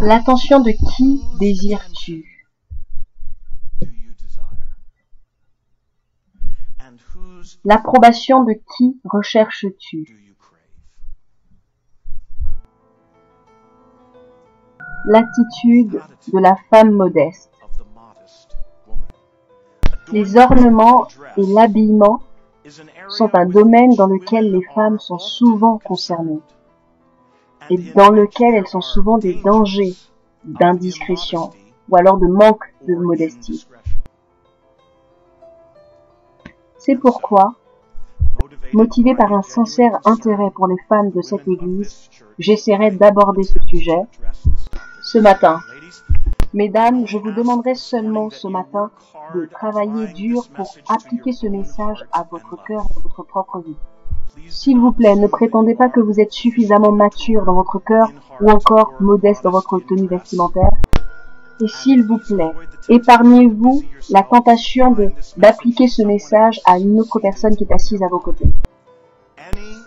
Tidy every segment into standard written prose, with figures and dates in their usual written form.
L'attention de qui désires-tu? L'approbation de qui recherches-tu? L'attitude de la femme modeste. Les ornements et l'habillement sont un domaine dans lequel les femmes sont souvent concernées et dans lequel elles sont souvent des dangers d'indiscrétion ou alors de manque de modestie. C'est pourquoi, motivé par un sincère intérêt pour les femmes de cette église, j'essaierai d'aborder ce sujet ce matin. Mesdames, je vous demanderai seulement ce matin de travailler dur pour appliquer ce message à votre cœur et à votre propre vie. S'il vous plaît, ne prétendez pas que vous êtes suffisamment mature dans votre cœur ou encore modeste dans votre tenue vestimentaire. Et s'il vous plaît, épargnez-vous la tentation d'appliquer ce message à une autre personne qui est assise à vos côtés.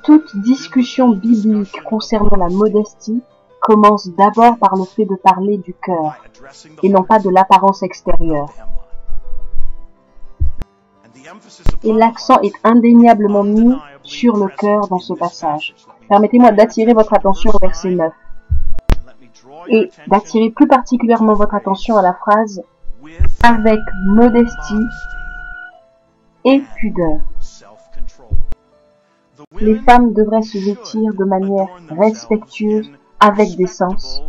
Toute discussion biblique concernant la modestie commence d'abord par le fait de parler du cœur et non pas de l'apparence extérieure. Et l'accent est indéniablement mis sur le cœur dans ce passage. Permettez-moi d'attirer votre attention au verset 9 et d'attirer plus particulièrement votre attention à la phrase « avec modestie et pudeur ». Les femmes devraient se vêtir de manière respectueuse, avec décence.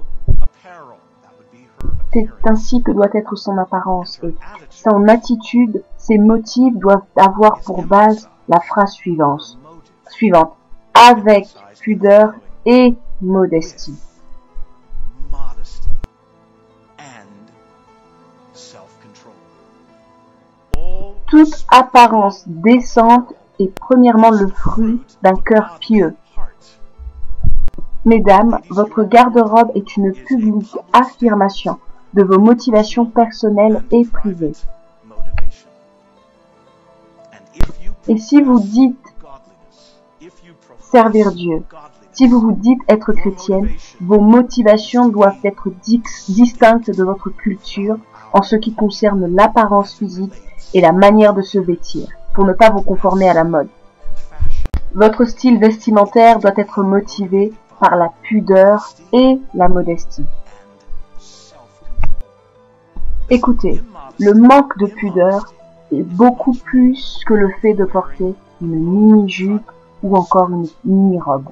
C'est ainsi que doit être son apparence et son attitude, ses motifs doivent avoir pour base la phrase suivante, avec pudeur et modestie. Toute apparence décente est premièrement le fruit d'un cœur pieux. Mesdames, votre garde-robe est une publique affirmation de vos motivations personnelles et privées. Et si vous dites servir Dieu, si vous vous dites être chrétienne, vos motivations doivent être distinctes de votre culture en ce qui concerne l'apparence physique et la manière de se vêtir, pour ne pas vous conformer à la mode. Votre style vestimentaire doit être motivé par la pudeur et la modestie. Écoutez, le manque de pudeur est beaucoup plus que le fait de porter une mini-jupe ou encore une mini-robe.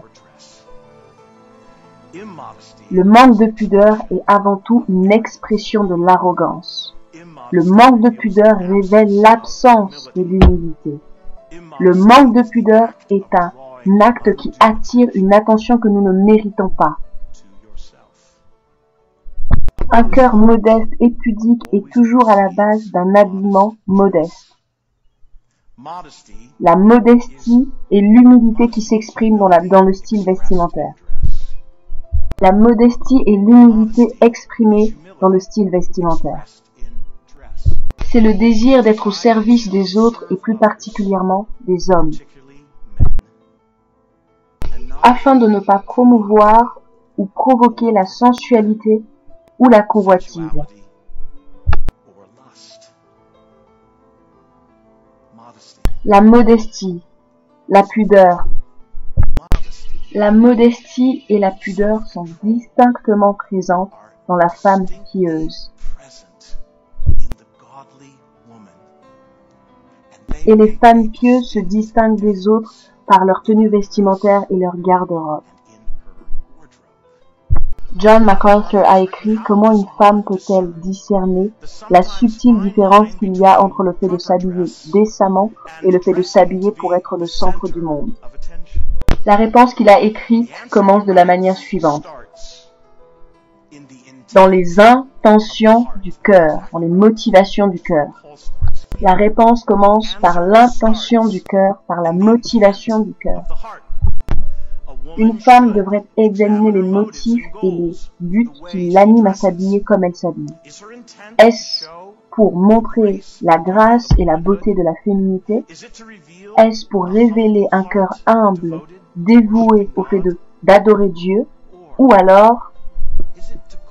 Le manque de pudeur est avant tout une expression de l'arrogance. Le manque de pudeur révèle l'absence de l'humilité. Le manque de pudeur est un acte qui attire une attention que nous ne méritons pas. Un cœur modeste et pudique est toujours à la base d'un habillement modeste. La modestie est l'humilité qui s'exprime dans le style vestimentaire. La modestie est l'humilité exprimée dans le style vestimentaire. C'est le désir d'être au service des autres et plus particulièrement des hommes, afin de ne pas promouvoir ou provoquer la sensualité ou la convoitise. La modestie, la pudeur. La modestie et la pudeur sont distinctement présentes dans la femme pieuse. Et les femmes pieuses se distinguent des autres par leur tenue vestimentaire et leur garde-robe. John MacArthur a écrit « Comment une femme peut-elle discerner la subtile différence qu'il y a entre le fait de s'habiller décemment et le fait de s'habiller pour être le centre du monde ?» La réponse qu'il a écrite commence de la manière suivante. Dans les intentions du cœur, dans les motivations du cœur. La réponse commence par l'intention du cœur, par la motivation du cœur. Une femme devrait examiner les motifs et les buts qui l'animent à s'habiller comme elle s'habille. Est-ce pour montrer la grâce et la beauté de la féminité? Est-ce pour révéler un cœur humble, dévoué au fait d'adorer Dieu? Ou alors,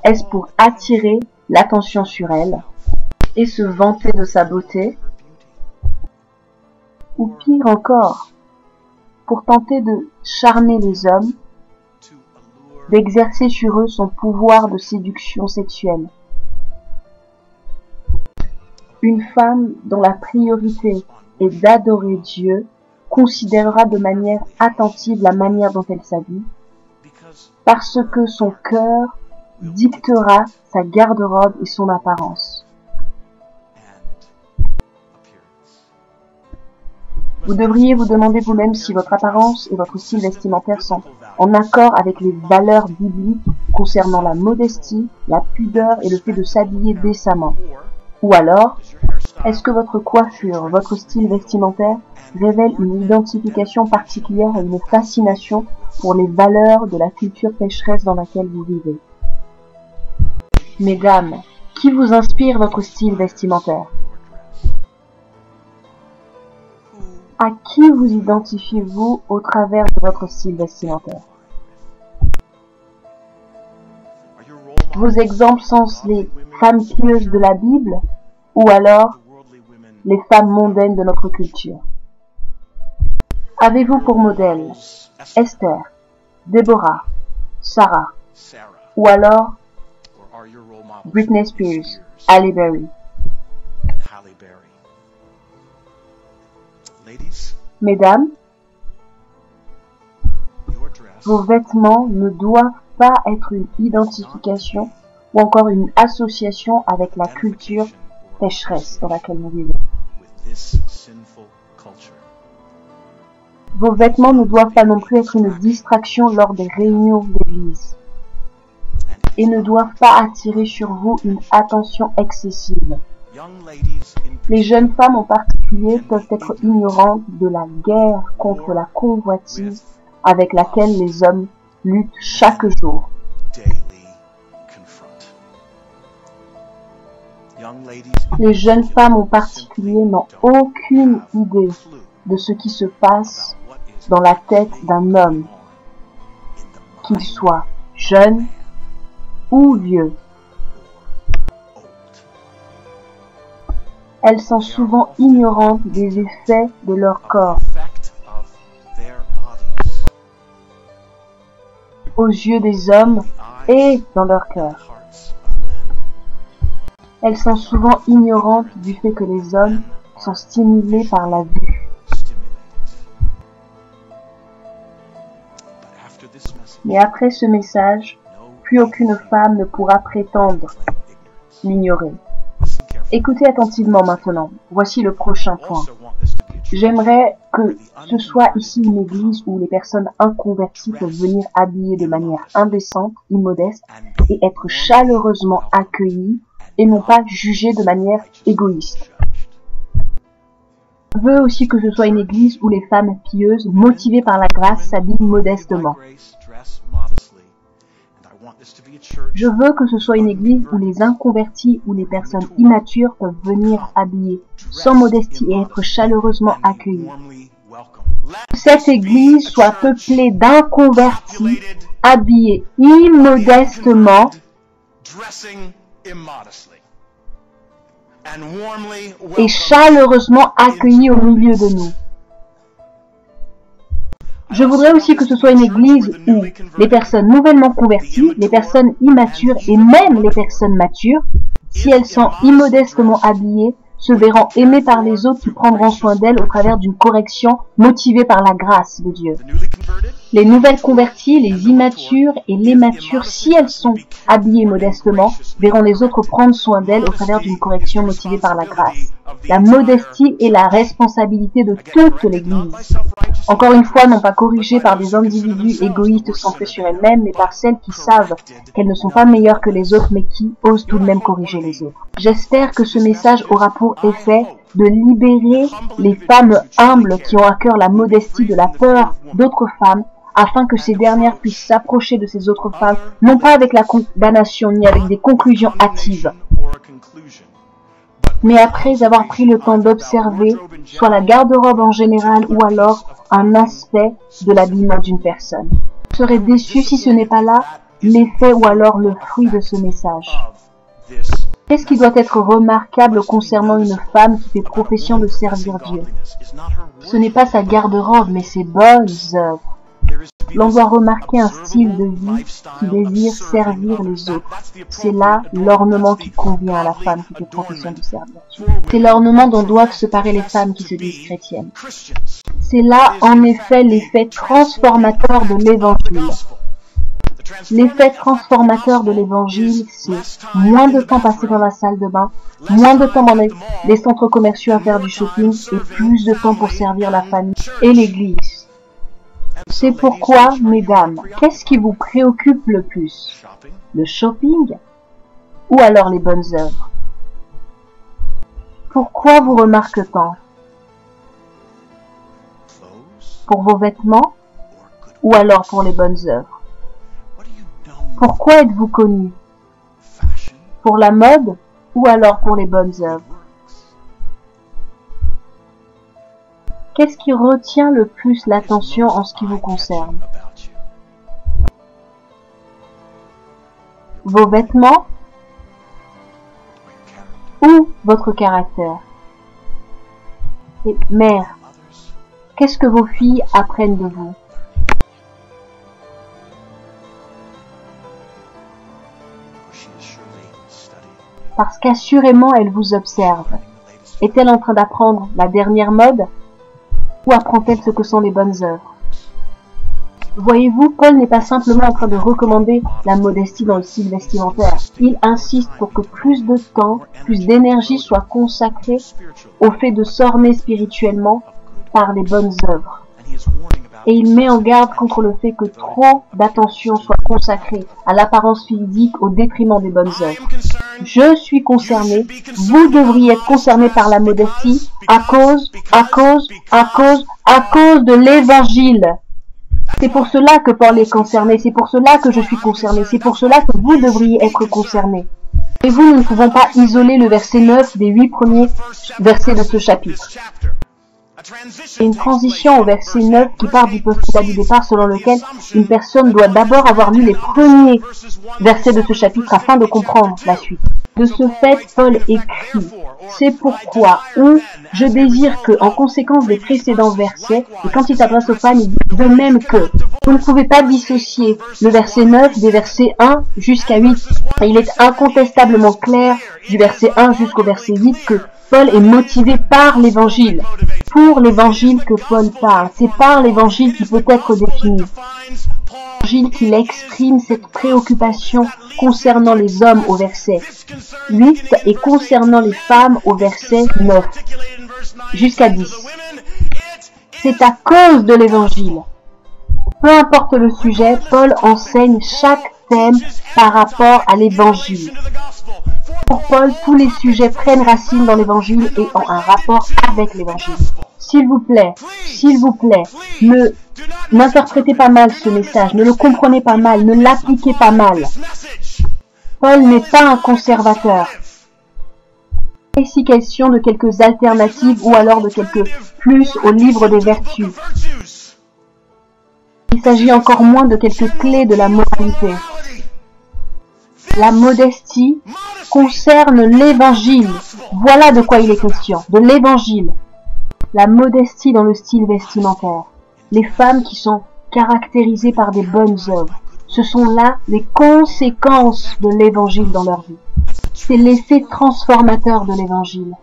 Est-ce pour attirer l'attention sur elle et se vanter de sa beauté? Ou pire encore, pour tenter de charmer les hommes, d'exercer sur eux son pouvoir de séduction sexuelle? Une femme dont la priorité est d'adorer Dieu considérera de manière attentive la manière dont elle s'habille, parce que son cœur dictera sa garde-robe et son apparence. Vous devriez vous demander vous-même si votre apparence et votre style vestimentaire sont en accord avec les valeurs bibliques concernant la modestie, la pudeur et le fait de s'habiller décemment. Ou alors, est-ce que votre coiffure, votre style vestimentaire révèle une identification particulière et une fascination pour les valeurs de la culture pécheresse dans laquelle vous vivez? Mesdames, qui vous inspire votre style vestimentaire? À qui vous identifiez-vous au travers de votre style vestimentaire? Vos exemples sont les femmes pieuses de la Bible ou alors les femmes mondaines de notre culture? Avez-vous pour modèle Esther, Déborah, Sarah ou alors Britney Spears, Halle Berry? Mesdames, vos vêtements ne doivent pas être une identification ou encore une association avec la culture pécheresse dans laquelle nous vivons. Vos vêtements ne doivent pas non plus être une distraction lors des réunions d'église et ne doivent pas attirer sur vous une attention excessive. Les jeunes femmes en particulier peuvent être ignorantes de la guerre contre la convoitise avec laquelle les hommes luttent chaque jour. Les jeunes femmes en particulier n'ont aucune idée de ce qui se passe dans la tête d'un homme, qu'il soit jeune ou vieux. Elles sont souvent ignorantes des effets de leur corps aux yeux des hommes et dans leur cœur. Elles sont souvent ignorantes du fait que les hommes sont stimulés par la vue. Mais après ce message, plus aucune femme ne pourra prétendre l'ignorer. Écoutez attentivement maintenant. Voici le prochain point. J'aimerais que ce soit ici une église où les personnes inconverties peuvent venir habillées de manière indécente, immodeste et être chaleureusement accueillies et non pas jugées de manière égoïste. Je veux aussi que ce soit une église où les femmes pieuses, motivées par la grâce, s'habillent modestement. Je veux que ce soit une église où les inconvertis ou les personnes immatures peuvent venir habillées sans modestie et être chaleureusement accueillies. Que cette église soit peuplée d'inconvertis, habillés immodestement et chaleureusement accueillis au milieu de nous. Je voudrais aussi que ce soit une église où les personnes nouvellement converties, les personnes immatures et même les personnes matures, si elles sont immodestement habillées, se verront aimées par les autres qui prendront soin d'elles au travers d'une correction motivée par la grâce de Dieu. Les nouvelles converties, les immatures et les matures, si elles sont habillées modestement, verront les autres prendre soin d'elles au travers d'une correction motivée par la grâce. La modestie est la responsabilité de toute l'Église. Encore une fois, non pas corrigée par des individus égoïstes centrés sur elles-mêmes, mais par celles qui savent qu'elles ne sont pas meilleures que les autres, mais qui osent tout de même corriger les autres. J'espère que ce message aura pour effet de libérer les femmes humbles qui ont à cœur la modestie de la peur d'autres femmes, afin que ces dernières puissent s'approcher de ces autres femmes, non pas avec la condamnation ni avec des conclusions hâtives, mais après avoir pris le temps d'observer soit la garde-robe en général ou alors un aspect de l'habillement d'une personne. Je serais déçu si ce n'est pas là l'effet ou alors le fruit de ce message? Qu'est-ce qui doit être remarquable concernant une femme qui fait profession de servir Dieu? Ce n'est pas sa garde-robe, mais ses bonnes œuvres. L'on doit remarquer un style de vie qui désire servir les autres. C'est là l'ornement qui convient à la femme qui fait profession de servir Dieu. C'est l'ornement dont doivent se parer les femmes qui se disent chrétiennes. C'est là, en effet, l'effet transformateur de l'Évangile. L'effet transformateur de l'Évangile, c'est moins de temps passé dans la salle de bain, moins de temps dans les centres commerciaux à faire du shopping et plus de temps pour servir la famille et l'Église. C'est pourquoi, mesdames, qu'est-ce qui vous préoccupe le plus? Le shopping ou alors les bonnes œuvres? Pourquoi vous remarque tant? Pour vos vêtements ou alors pour les bonnes œuvres? Pourquoi êtes-vous connu? Pour la mode ou alors pour les bonnes œuvres? Qu'est-ce qui retient le plus l'attention en ce qui vous concerne? Vos vêtements ou votre caractère? Et mère, qu'est-ce que vos filles apprennent de vous? Parce qu'assurément elle vous observe. Est-elle en train d'apprendre la dernière mode? Ou apprend-elle ce que sont les bonnes œuvres? Voyez-vous, Paul n'est pas simplement en train de recommander la modestie dans le style vestimentaire. Il insiste pour que plus de temps, plus d'énergie soit consacrée au fait de s'orner spirituellement par les bonnes œuvres. Et il met en garde contre le fait que trop d'attention soit consacrée à l'apparence physique au détriment des bonnes œuvres. Je suis concerné, vous devriez être concerné par la modestie à cause de l'Évangile. C'est pour cela que Paul est concerné, c'est pour cela que je suis concerné, c'est pour cela que vous devriez être concerné. Et vous, nous ne pouvons pas isoler le verset 9 des 8 premiers versets de ce chapitre. C'est une transition au verset 9 qui part du postulat du départ selon lequel une personne doit d'abord avoir lu les premiers versets de ce chapitre afin de comprendre la suite. De ce fait, Paul écrit « C'est pourquoi je désire que, en conséquence des précédents versets, et quand il s'adresse aux femmes, il dit de même que vous ne pouvez pas dissocier le verset 9 des versets 1 jusqu'à 8. Et il est incontestablement clair du verset 1 jusqu'au verset 8 que Paul est motivé par l'Évangile. Pour l'Évangile que Paul parle, c'est par l'Évangile qui peut être défini. L'Évangile qu'il exprime cette préoccupation concernant les hommes au verset 8 et concernant les femmes au verset 9 jusqu'à 10. C'est à cause de l'Évangile. Peu importe le sujet, Paul enseigne chaque thème par rapport à l'Évangile. Pour Paul, tous les sujets prennent racine dans l'Évangile et ont un rapport avec l'Évangile. S'il vous plaît, n'interprétez pas mal ce message, ne le comprenez pas mal, ne l'appliquez pas mal. Paul n'est pas un conservateur. Ici question de quelques alternatives ou alors de quelques plus au livre des vertus. Il s'agit encore moins de quelques clés de la moralité. La modestie concerne l'Évangile. Voilà de quoi il est question, de l'Évangile. La modestie dans le style vestimentaire. Les femmes qui sont caractérisées par des bonnes œuvres. Ce sont là les conséquences de l'Évangile dans leur vie. C'est l'effet transformateur de l'Évangile.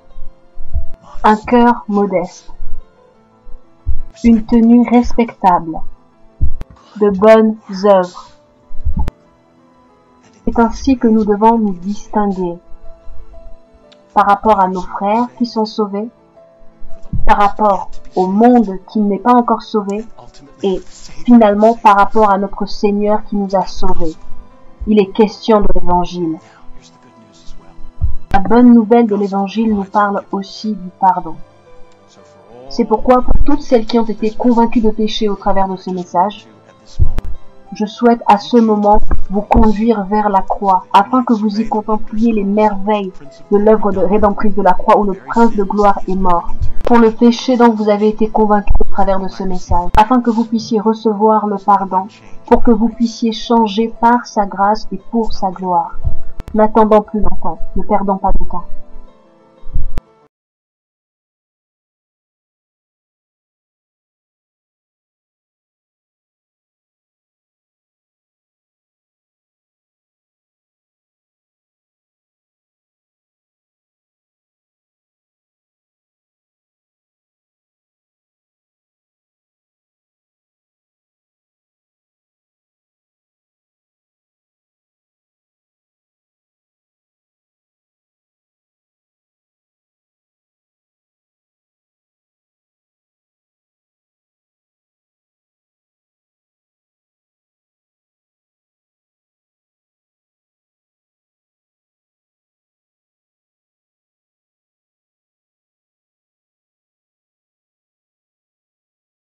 Un cœur modeste. Une tenue respectable. De bonnes œuvres. C'est ainsi que nous devons nous distinguer par rapport à nos frères qui sont sauvés, par rapport au monde qui n'est pas encore sauvé, et finalement par rapport à notre Seigneur qui nous a sauvés. Il est question de l'Évangile. La bonne nouvelle de l'Évangile nous parle aussi du pardon. C'est pourquoi pour toutes celles qui ont été convaincues de péché au travers de ce message, je souhaite à ce moment vous conduire vers la croix, afin que vous y contempliez les merveilles de l'œuvre rédemptrice de la croix où le Prince de gloire est mort. Pour le péché dont vous avez été convaincus au travers de ce message, afin que vous puissiez recevoir le pardon, pour que vous puissiez changer par sa grâce et pour sa gloire. N'attendons plus longtemps, ne perdons pas de temps.